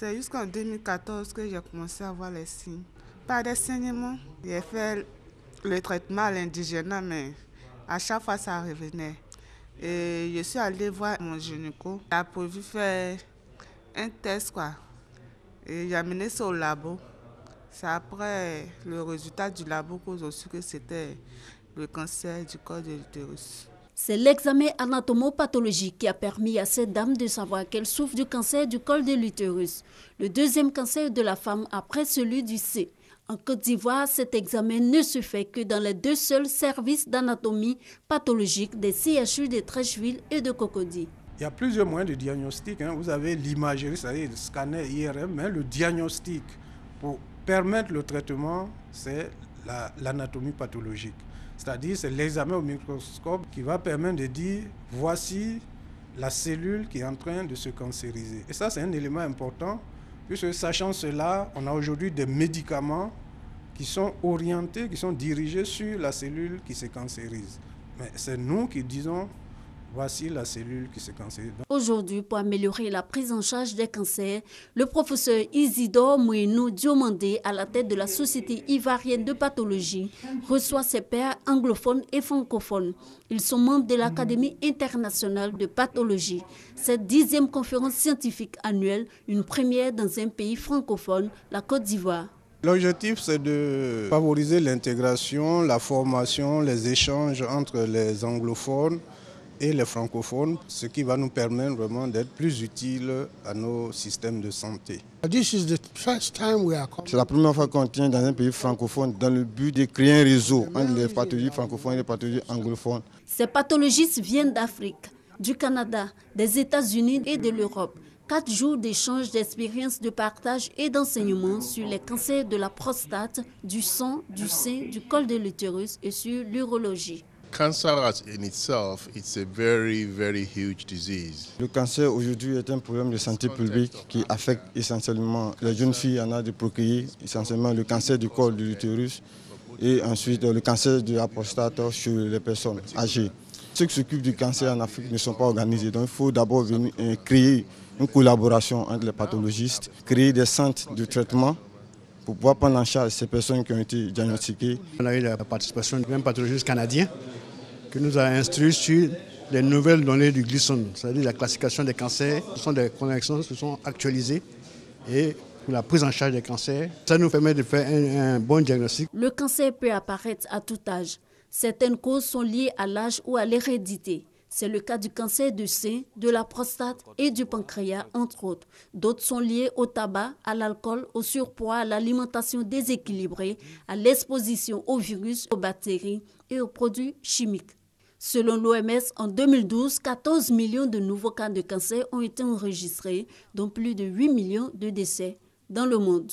C'est jusqu'en 2014 que j'ai commencé à voir les signes. Pas des saignements. J'ai fait le traitement à l'indigène, mais à chaque fois ça revenait. Et je suis allée voir mon gynéco. Il a prévu faire un test, quoi. Et j'ai amené ça au labo. C'est après le résultat du labo que j'ai su que c'était le cancer du col de l'utérus. C'est l'examen anatomopathologique qui a permis à cette dame de savoir qu'elle souffre du cancer du col de l'utérus, le deuxième cancer de la femme après celui du sein. En Côte d'Ivoire, cet examen ne se fait que dans les 2 seuls services d'anatomie pathologique des CHU de Treichville et de Cocody. Il y a plusieurs moyens de diagnostic. Vous avez l'imagerie, c'est-à-dire le scanner IRM, mais le diagnostic pour permettre le traitement, c'est l'anatomie pathologique. C'est-à-dire c'est l'examen au microscope qui va permettre de dire voici la cellule qui est en train de se cancériser. Et ça, c'est un élément important, puisque sachant cela, on a aujourd'hui des médicaments qui sont orientés, qui sont dirigés sur la cellule qui se cancérise. Mais c'est nous qui disons voici la cellule qui se cancérise. Aujourd'hui, pour améliorer la prise en charge des cancers, le professeur Isidore Mouenou Diomandé, à la tête de la Société ivoirienne de pathologie, reçoit ses pairs anglophones et francophones. Ils sont membres de l'Académie internationale de pathologie. Cette 10e conférence scientifique annuelle, une première dans un pays francophone, la Côte d'Ivoire. L'objectif, c'est de favoriser l'intégration, la formation, les échanges entre les anglophones et les francophones, ce qui va nous permettre vraiment d'être plus utiles à nos systèmes de santé. C'est la première fois qu'on tient dans un pays francophone dans le but de créer un réseau entre les pathologies francophones et les pathologies anglophones. Ces pathologistes viennent d'Afrique, du Canada, des États-Unis et de l'Europe. 4 jours d'échanges d'expériences, de partage et d'enseignement sur les cancers de la prostate, du sang, du sein, du col de l'utérus et sur l'urologie. Cancer in itself, it's a very, very huge disease. Le cancer aujourd'hui est un problème de santé publique qui affecte essentiellement les jeunes filles en âge de procréer, essentiellement le cancer du col de l'utérus et ensuite le cancer de la prostate chez les personnes âgées. Ceux qui s'occupent du cancer en Afrique ne sont pas organisés, donc il faut d'abord venir créer une collaboration entre les pathologistes, créer des centres de traitement pour pouvoir prendre en charge ces personnes qui ont été diagnostiquées. On a eu la participation d'un pathologiste canadien qui nous a instruit sur les nouvelles données du Gleason, c'est-à-dire la classification des cancers. Ce sont des connaissances qui sont actualisées et pour la prise en charge des cancers. Ça nous permet de faire un bon diagnostic. Le cancer peut apparaître à tout âge. Certaines causes sont liées à l'âge ou à l'hérédité. C'est le cas du cancer du sein, de la prostate et du pancréas, entre autres. D'autres sont liés au tabac, à l'alcool, au surpoids, à l'alimentation déséquilibrée, à l'exposition aux virus, aux bactéries et aux produits chimiques. Selon l'OMS, en 2012, 14 millions de nouveaux cas de cancer ont été enregistrés, dont plus de 8 millions de décès dans le monde.